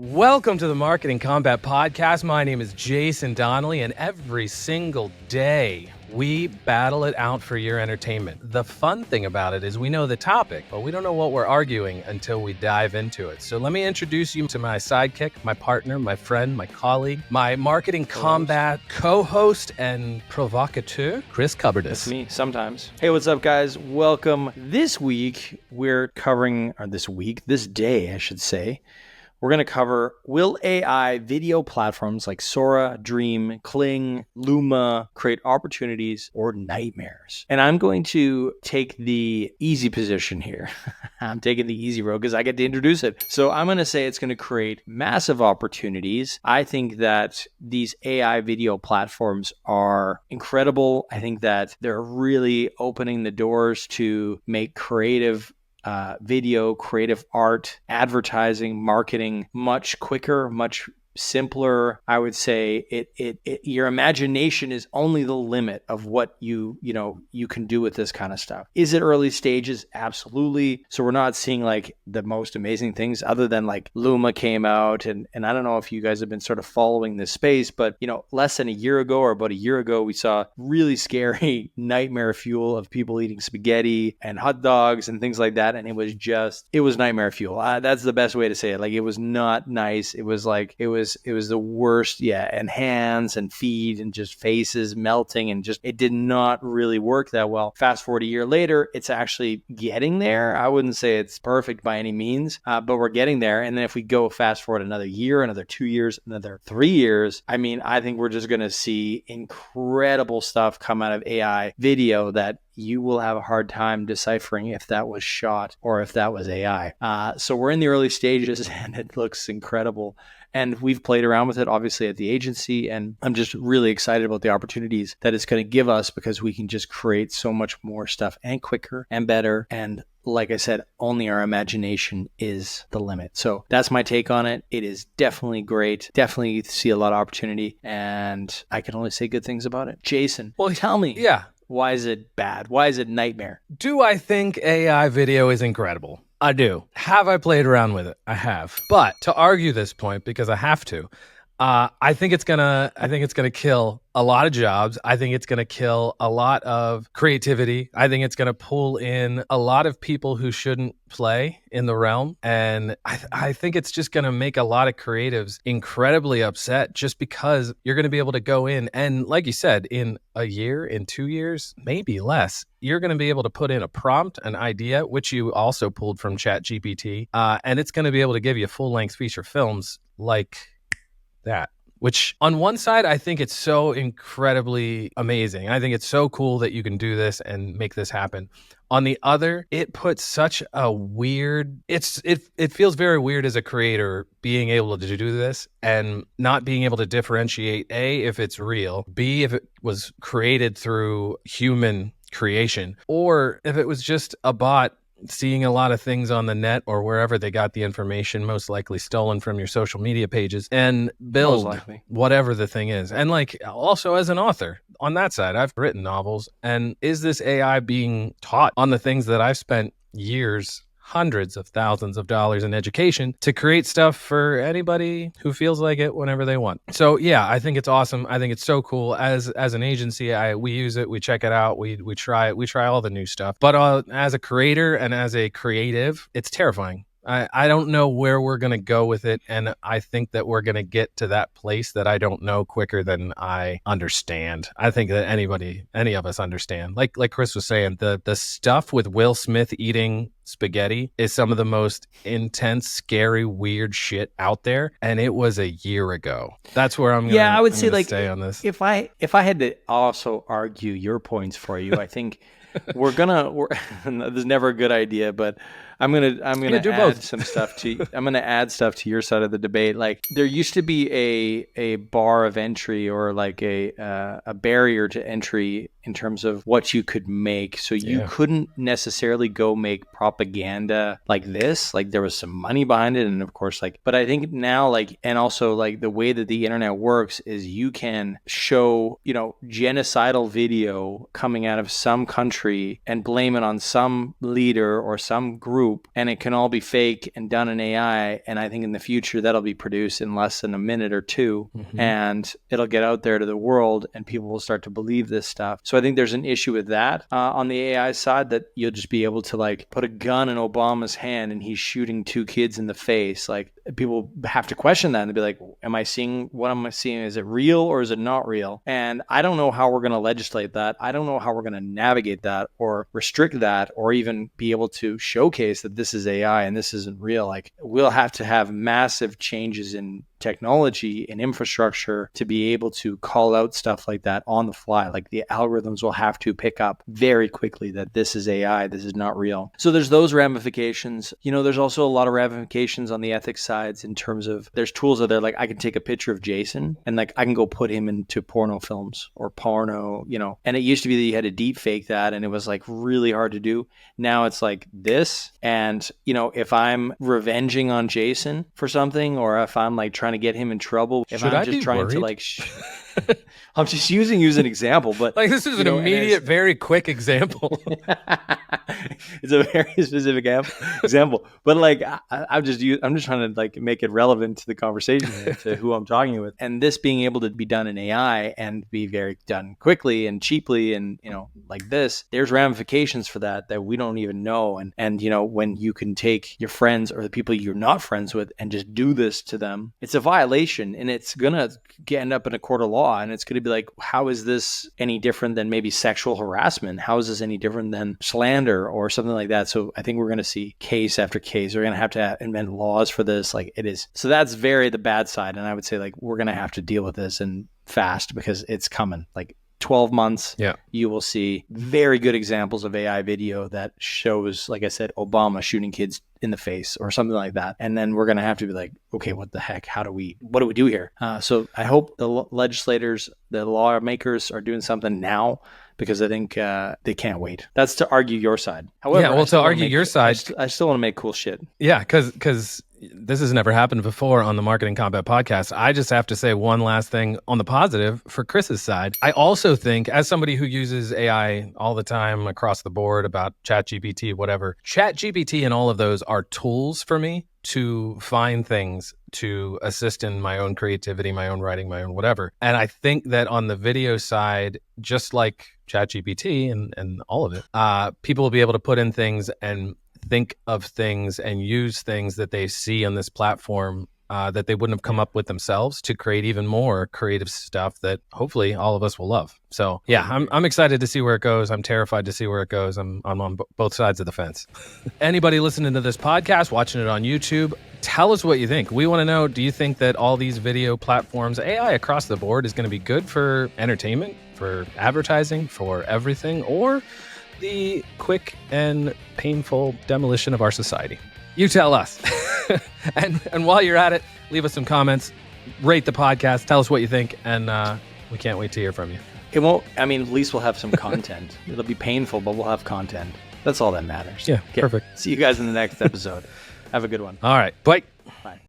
Welcome to the Marketing Combat Podcast. My name is Jason Donnelly, and every single day we battle it out for your entertainment. The fun thing about it is we know the topic, but we don't know what we're arguing until we dive into it. So let me introduce you to my sidekick, my partner, my friend, my colleague, my Marketing Combat co-host and provocateur, Chris Kubbco. That's me, sometimes. Hey, what's up, guys? Welcome. This week, we're covering, this day, I should say, we're going to cover, will AI video platforms like Sora, Dream, Kling, Luma create opportunities or nightmares? And I'm going to take the easy position here. I'm taking the easy road because I get to introduce it. So I'm going to say it's going to create massive opportunities. I think that these AI video platforms are incredible. I think that they're really opening the doors to make creative video, creative art, advertising, marketing much quicker, much simpler. I would say your imagination is only the limit of what you can do with this kind of stuff. Is it early stages? Absolutely. So we're not seeing like the most amazing things other than like Luma came out and I don't know if you guys have been sort of following this space, but less than a year ago or about a year ago, we saw really scary nightmare fuel of people eating spaghetti and hot dogs and things like that. And it was nightmare fuel. That's the best way to say it. Like it was not nice. It was the worst. Yeah. And hands and feet and just faces melting and just, it did not really work that well. Fast forward a year later, it's actually getting there. I wouldn't say it's perfect by any means, but we're getting there. And then if we go fast forward another year, another 2 years, another 3 years, I think we're just going to see incredible stuff come out of AI video that you will have a hard time deciphering if that was shot or if that was AI. So we're in the early stages and it looks incredible. And we've played around with it, obviously, at the agency. And I'm just really excited about the opportunities that it's going to give us because we can just create so much more stuff and quicker and better. And like I said, only our imagination is the limit. So that's my take on it. It is definitely great. Definitely see a lot of opportunity. And I can only say good things about it. Jason, well, tell me. Yeah. Why is it bad? Why is it nightmare? Do I think AI video is incredible? I do. Have I played around with it? I have. But to argue this point, because I have to, I think it's gonna kill a lot of jobs. I think it's gonna kill a lot of creativity. I think it's gonna pull in a lot of people who shouldn't play in the realm. And I think it's just gonna make a lot of creatives incredibly upset just because you're gonna be able to go in and, like you said, in a year, in 2 years, maybe less, you're gonna be able to put in a prompt, an idea, which you also pulled from ChatGPT, and it's gonna be able to give you full-length feature films like that, which on one side, I think it's so incredibly amazing. I think it's so cool that you can do this and make this happen. On the other, it puts such a weird, it feels very weird as a creator being able to do this and not being able to differentiate A, if it's real, B, if it was created through human creation, or if it was just a bot seeing a lot of things on the net or wherever they got the information, most likely stolen from your social media pages, and build whatever the thing is. And like also as an author on that side, I've written novels. And is this AI being taught on the things that I've spent years, hundreds of thousands of dollars in education to create stuff for anybody who feels like it whenever they want? So yeah, I think it's awesome. I think it's so cool. As an agency, we use it, we check it out, we try it, we try all the new stuff. But as a creator and as a creative, it's terrifying. I don't know where we're going to go with it. And I think that we're going to get to that place that I don't know quicker than I understand. I think that any of us understand. Like Chris was saying, the stuff with Will Smith eating spaghetti is some of the most intense, scary, weird shit out there. And it was a year ago. That's where I'm going I would say like stay on this. If I had to also argue your points for you, I think this is never a good idea, but I'm gonna do add both. some stuff to. I'm gonna add stuff to your side of the debate. Like there used to be a bar of entry or like a barrier to entry in terms of what you could make. So you couldn't necessarily go make propaganda like this. Like there was some money behind it. And of course, like, but I think now, like, and also like the way that the internet works is you can show, you know, genocidal video coming out of some country and blame it on some leader or some group, and it can all be fake and done in AI. And I think in the future that'll be produced in less than a minute or two, and it'll get out there to the world and people will start to believe this stuff. So I think there's an issue with that on the AI side, that you'll just be able to like put a gun in Obama's hand and he's shooting 2 kids in the face. Like people have to question that and be like, am I seeing what am I seeing? Is it real or is it not real? And I don't know how we're going to legislate that. I don't know how we're going to navigate that or restrict that or even be able to showcase that this is AI and this isn't real. Like we'll have to have massive changes in technology and infrastructure to be able to call out stuff like that on the fly. Like the algorithms will have to pick up very quickly that this is AI, this is not real. So there's those ramifications. You know, there's also a lot of ramifications on the ethics sides in terms of there's tools out there. Like I can take a picture of Jason and like I can go put him into porno films or porno, you know, and it used to be that you had to deep fake that and it was like really hard to do. Now it's like this. And, you know, if I'm revenging on Jason for something, or if I'm like trying to get him in trouble, if Should I'm I just be trying worried? to like I'm just using you as an example, but like this is an immediate, very quick example. It's a very specific example, but like I'm just trying to like make it relevant to the conversation here, to who I'm talking with, and this being able to be done in AI and be very done quickly and cheaply, and you know, like this, there's ramifications for that we don't even know, and you know, when you can take your friends or the people you're not friends with and just do this to them, it's a violation, and it's gonna end up in a court of law, and it's gonna be like, how is this any different than maybe sexual harassment? How is this any different than slander or something like that? So I think we're going to see case after case. We're going to have invent laws for this. Like it is. So that's very the bad side. And I would say like we're going to have to deal with this and fast, because it's coming. Like 12 months, you will see very good examples of AI video that shows, like I said, Obama shooting kids in the face or something like that. And then we're going to have to be like, okay, what the heck? What do we do here? So I hope the legislators, the lawmakers are doing something now, because I think they can't wait. That's to argue your side. However, to argue your side, I still want to make cool shit. Yeah, because this has never happened before on the Marketing Combat podcast. I just have to say one last thing on the positive for Chris's side. I also think, as somebody who uses AI all the time across the board, about ChatGPT, whatever, ChatGPT and all of those are tools for me to find things to assist in my own creativity, my own writing, my own whatever. And I think that on the video side, just like ChatGPT and all of it, people will be able to put in things and think of things and use things that they see on this platform that they wouldn't have come up with themselves, to create even more creative stuff that hopefully all of us will love. So yeah, I'm excited to see where it goes. I'm terrified to see where it goes. I'm on both sides of the fence. Anybody listening to this podcast, watching it on YouTube, tell us what you think. We want to know, do you think that all these video platforms, AI across the board, is going to be good for entertainment, for advertising, for everything, or the quick and painful demolition of our society? You tell us. and while you're at it, leave us some comments, rate the podcast, tell us what you think, and we can't wait to hear from you. It won't, I mean, at least we'll have some content. It'll be painful, but we'll have content. That's all that matters. Yeah, perfect. See you guys in the next episode. Have a good one. All right, bye. Bye.